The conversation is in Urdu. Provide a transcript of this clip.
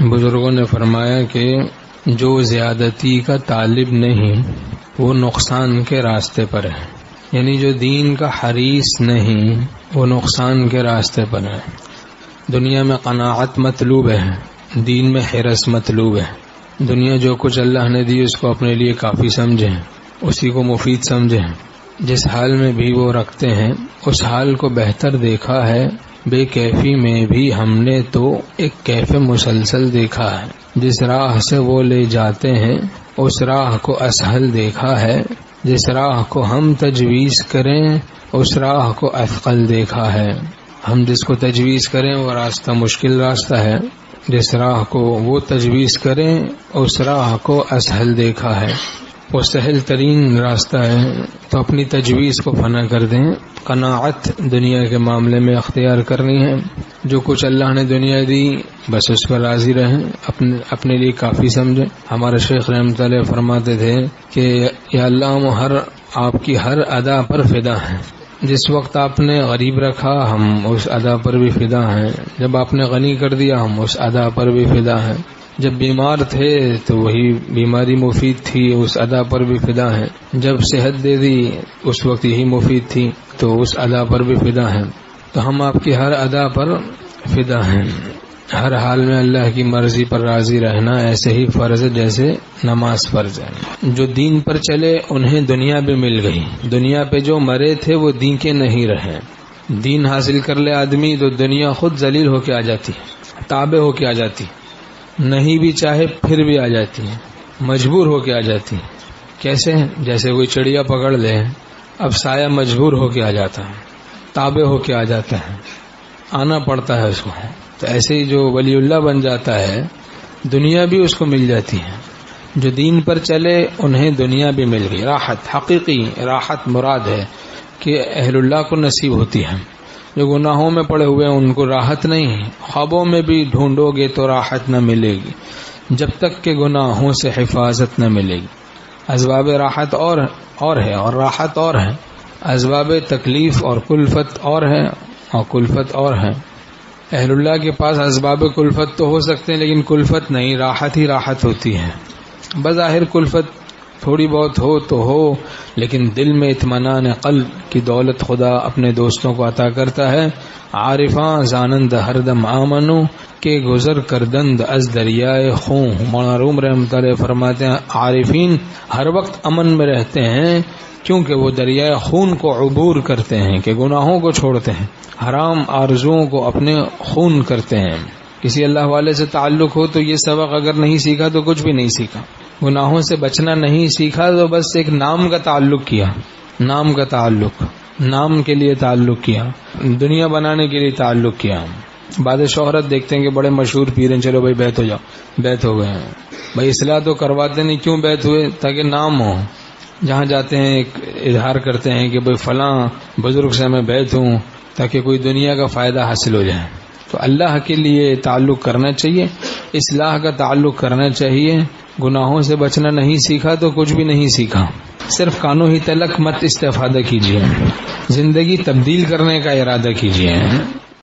بزرگوں نے فرمایا کہ جو زیادتی کا طالب نہیں وہ نقصان کے راستے پر ہے، یعنی جو دین کا حریص نہیں وہ نقصان کے راستے پر ہے۔ دنیا میں قناعت مطلوب ہے، دین میں حرص مطلوب ہے۔ دنیا جو کچھ اللہ نے دی اس کو اپنے لیے کافی سمجھیں، اسی کو مفید سمجھیں۔ جس حال میں بھی وہ رکھتے ہیں اس حال کو بہتر دیکھا ہے، بے کیفی میں بھی ہم نے تو ایک کیف مسلسل دیکھا ہے۔ جس راہ سے وہ لے جاتے ہیں اس راہ کو اسہل دیکھا ہے، جس راہ کو ہم تجویز کریں اس راہ کو اثقل دیکھا ہے۔ ہم جس کو تجویز کریں وہ راستہ مشکل راستہ ہے، جس راہ کو وہ تجویز کریں اس راہ کو اسہل دیکھا ہے۔ وہ سہل ترین راستہ ہے تو اپنی تجویز کو فنا کر دیں۔ قناعت دنیا کے معاملے میں اختیار کرنی ہے، جو کچھ اللہ نے دنیا دی بس اس پر راضی رہیں، اپنے لیے کافی سمجھیں۔ ہمارے شیخ رحمۃ اللہ فرماتے تھے کہ یا اللہ ہم آپ کی ہر ادا پر فدا ہیں۔ جس وقت آپ نے غریب رکھا ہم اس ادا پر بھی فدا ہیں، جب آپ نے غنی کر دیا ہم اس ادا پر بھی فدا ہیں، جب بیمار تھے تو وہی بیماری مفید تھی اس ادا پر بھی فدا ہیں، جب صحت دے دی اس وقت یہی مفید تھی تو اس ادا پر بھی فدا ہیں۔ تو ہم آپ کی ہر ادا پر فدا ہیں۔ ہر حال میں اللہ کی مرضی پر راضی رہنا ایسے ہی فرض ہے جیسے نماز فرض ہے۔ جو دین پر چلے انہیں دنیا بھی مل گئی، دنیا پہ جو مرے تھے وہ دین کے نہیں رہے۔ دین حاصل کر لے آدمی تو دنیا خود ذلیل ہو کے آ جاتی، تابع ہو کے آ جاتی، نہیں بھی چاہے پھر بھی آ جاتی ہے، مجبور ہو کے آ جاتی ہے۔ کیسے؟ جیسے کوئی چڑیا پکڑ لے، اب سایہ مجبور ہو کے آ جاتا ہے، تابع ہو کے آ جاتا ہے، آنا پڑتا ہے اس کو۔ تو ایسے ہی جو ولی اللہ بن جاتا ہے دنیا بھی اس کو مل جاتی ہے۔ جو دین پر چلے انہیں دنیا بھی مل گئی۔ راحت، حقیقی راحت مراد ہے کہ اہل اللہ کو نصیب ہوتی ہے۔ جو گناہوں میں پڑے ہوئے ہیں ان کو راحت نہیں ہے، خوابوں میں بھی ڈھونڈو گے تو راحت نہ ملے گی جب تک کہ گناہوں سے حفاظت نہ ملے گی۔ اسباب راحت اور ہے اور راحت اور ہے، اسباب تکلیف اور کلفت اور ہے اور کلفت اور ہے۔ اہل اللہ کے پاس اسباب کلفت تو ہو سکتے ہیں لیکن کلفت نہیں، راحت ہی راحت ہوتی ہے۔ بظاہر کلفت تھوڑی بہت ہو تو ہو لیکن دل میں اطمینان قلب کی دولت خدا اپنے دوستوں کو عطا کرتا ہے۔ عارفاں زانند ہر دم آمنو کہ گزر کردند از دریائے خون۔ مولانا روم رحمۃ اللہ فرماتے ہیں عارفین ہر وقت امن میں رہتے ہیں کیونکہ وہ دریائے خون کو عبور کرتے ہیں، کہ گناہوں کو چھوڑتے ہیں، حرام آرزوؤں کو اپنے خون کرتے ہیں۔ کسی اللہ والے سے تعلق ہو تو یہ سبق اگر نہیں سیکھا تو کچھ بھی نہیں سیکھا۔ گناہوں سے بچنا نہیں سیکھا تو بس ایک نام کا تعلق کیا، نام کا تعلق، نام کے لیے تعلق کیا، دنیا بنانے کے لیے تعلق کیا۔ بعد شہرت دیکھتے ہیں کہ بڑے مشہور پیر ہیں، چلو بھائی بیت ہو جاؤ، بیت ہو گئے ہیں۔ بھائی اصلاح تو کرواتے نہیں، کیوں بیت ہوئے؟ تاکہ نام ہو، جہاں جاتے ہیں ایک اظہار کرتے ہیں کہ بھائی فلاں بزرگ سے میں بیت ہوں، تاکہ کوئی دنیا کا فائدہ حاصل ہو جائے۔ تو اللہ کے لیے تعلق کرنا چاہیے، اصلاح کا تعلق کرنا چاہیے۔ گناہوں سے بچنا نہیں سیکھا تو کچھ بھی نہیں سیکھا۔ صرف کانوں ہی تلک مت استفادہ کیجیے، زندگی تبدیل کرنے کا ارادہ کیجیے۔